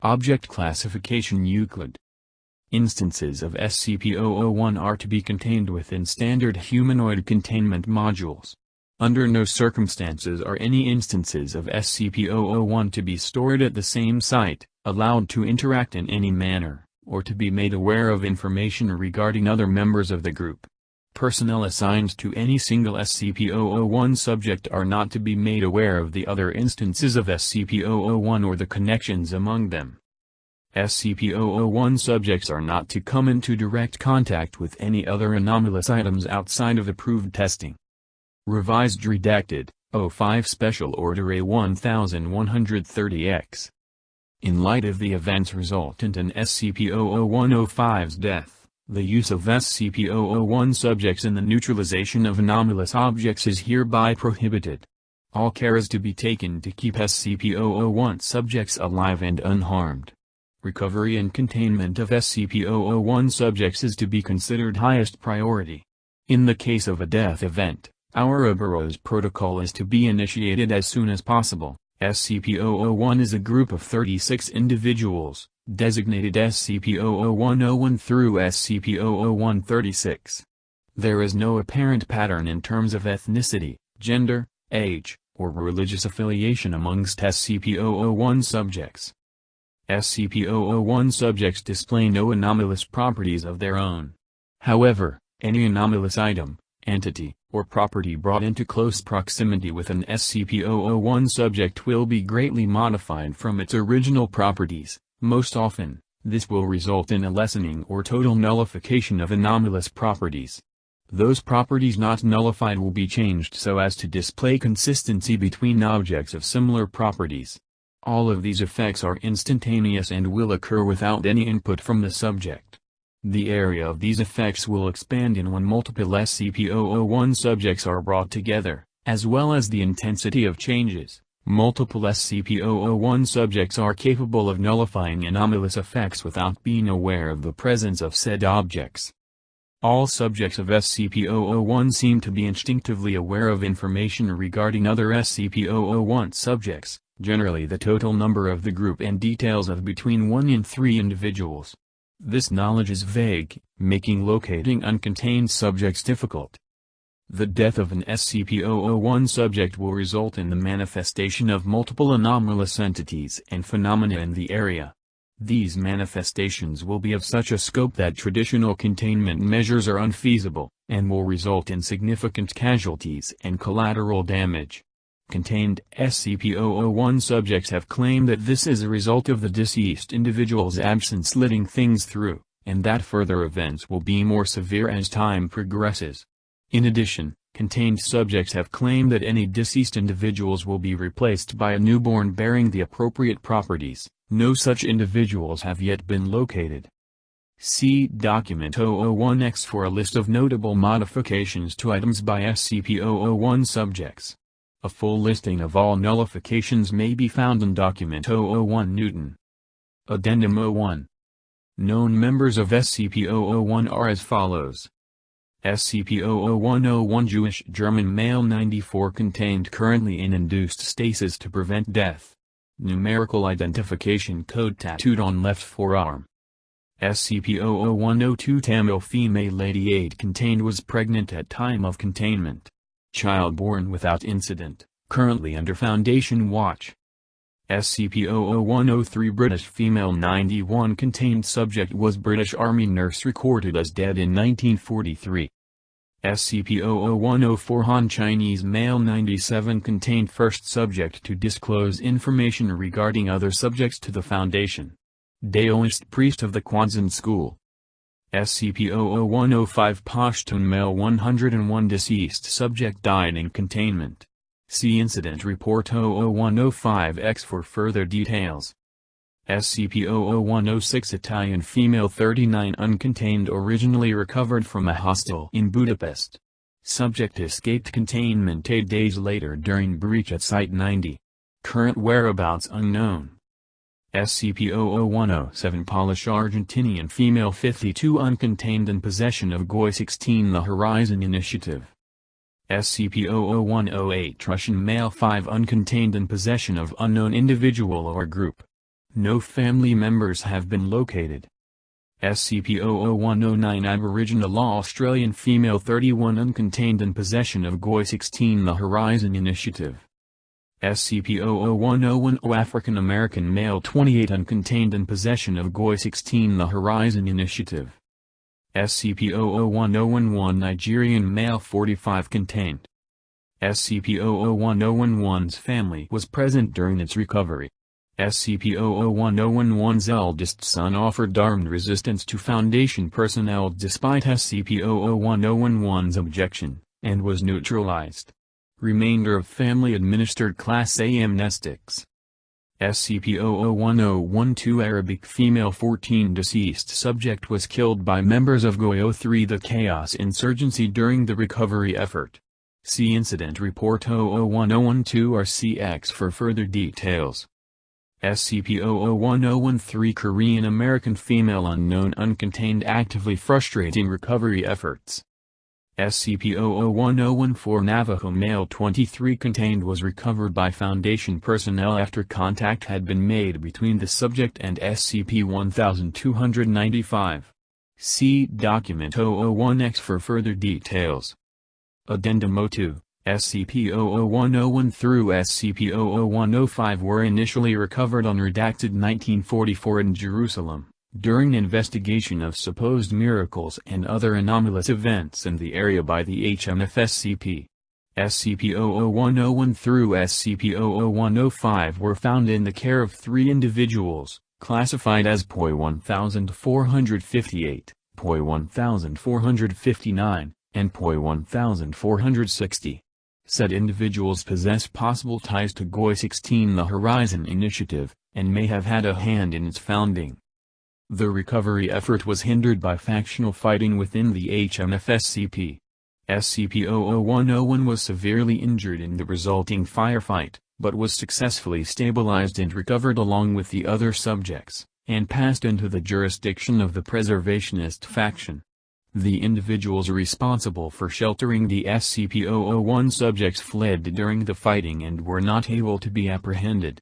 Object Classification Euclid. Instances of SCP-001 are to be contained within standard humanoid containment modules. Under no circumstances are any instances of SCP-001 to be stored at the same site, allowed to interact in any manner, or to be made aware of information regarding other members of the group. Personnel assigned to any single SCP-001 subject are not to be made aware of the other instances of SCP-001 or the connections among them. SCP-001 subjects are not to come into direct contact with any other anomalous items outside of approved testing. Revised Redacted, 05 Special Order A1130-X. In light of the events resultant in SCP-001-05's death, the use of SCP-001 subjects in the neutralization of anomalous objects is hereby prohibited. All care is to be taken to keep SCP-001 subjects alive and unharmed. Recovery and containment of SCP-001 subjects is to be considered highest priority. In the case of a death event, our Ouroboros protocol is to be initiated as soon as possible. SCP-001 is a group of 36 individuals, designated SCP-001-01 through SCP-001-36. There is no apparent pattern in terms of ethnicity, gender, age, or religious affiliation amongst SCP-001 subjects. SCP-001 subjects display no anomalous properties of their own. However, any anomalous item, entity, or property brought into close proximity with an SCP-001 subject will be greatly modified from its original properties. Most often, this will result in a lessening or total nullification of anomalous properties. Those properties not nullified will be changed so as to display consistency between objects of similar properties. All of these effects are instantaneous and will occur without any input from the subject. The area of these effects will expand in when multiple SCP-001 subjects are brought together, as well as the intensity of changes. Multiple SCP-001 subjects are capable of nullifying anomalous effects without being aware of the presence of said objects. All subjects of SCP-001 seem to be instinctively aware of information regarding other SCP-001 subjects, generally the total number of the group and details of between 1 and 3 individuals. This knowledge is vague, making locating uncontained subjects difficult. The death of an SCP-001 subject will result in the manifestation of multiple anomalous entities and phenomena in the area. These manifestations will be of such a scope that traditional containment measures are unfeasible, and will result in significant casualties and collateral damage. Contained SCP-001 subjects have claimed that this is a result of the deceased individual's absence letting things through, and that further events will be more severe as time progresses. In addition, contained subjects have claimed that any deceased individuals will be replaced by a newborn bearing the appropriate properties. No such individuals have yet been located. See Document 001-X for a list of notable modifications to items by SCP-001 subjects. A full listing of all nullifications may be found in Document 001 Newton. Addendum 01. Known members of SCP-001 are as follows. SCP-001-01 Jewish German male 94 contained currently in induced stasis to prevent death. Numerical identification code tattooed on left forearm. SCP-001-02 Tamil female 88 contained was pregnant at time of containment. Child born without incident, currently under Foundation watch. SCP-001-03 British female 91 contained subject was British Army nurse recorded as dead in 1943. SCP-001-04 Han Chinese male 97 contained first subject to disclose information regarding other subjects to the Foundation. Daoist priest of the Quanzhen School. SCP-001-05 Pashtun male 101 deceased subject died in containment. See Incident Report 001-05-X for further details. SCP-001-06 Italian female 39 uncontained originally recovered from a hostel in Budapest. Subject escaped containment 8 days later during breach at Site 90. Current whereabouts unknown. SCP-001-07 Polish Argentinian female 52 uncontained in possession of GOI-16 The Horizon Initiative. SCP-001-08 Russian male 5 uncontained in possession of unknown individual or group. No family members have been located. SCP-00109 Aboriginal Australian female 31 uncontained in possession of GOI-16 The Horizon Initiative. SCP-00101 African American male 28 uncontained in possession of GOI-16 The Horizon Initiative. SCP-00111 Nigerian male 45 contained. SCP-00111's family was present during its recovery. SCP-00111's eldest son offered armed resistance to Foundation personnel despite SCP-00111's objection, and was neutralized. Remainder of family administered Class A amnestics. SCP-00112 Arabic female 14 deceased subject was killed by members of GOI-03 The Chaos Insurgency during the recovery effort. See Incident Report 00112-RCX for further details. SCP-00113 Korean American female unknown uncontained actively frustrating recovery efforts. SCP-00114 Navajo male 23 contained was recovered by Foundation personnel after contact had been made between the subject and SCP-1295. See Document 001X for further details. Addendum 02, SCP-00101 through SCP-00105 were initially recovered unredacted 1944 in Jerusalem, during investigation of supposed miracles and other anomalous events in the area by the HMF-SCP. SCP-00101 through SCP-00105 were found in the care of 3 individuals, classified as POI 1458, POI 1459, and POI 1460. Said individuals possess possible ties to GOI-16 The Horizon Initiative, and may have had a hand in its founding. The recovery effort was hindered by factional fighting within the HMF-SCP. SCP-00101 was severely injured in the resulting firefight, but was successfully stabilized and recovered along with the other subjects, and passed into the jurisdiction of the preservationist faction. The individuals responsible for sheltering the SCP-001 subjects fled during the fighting and were not able to be apprehended.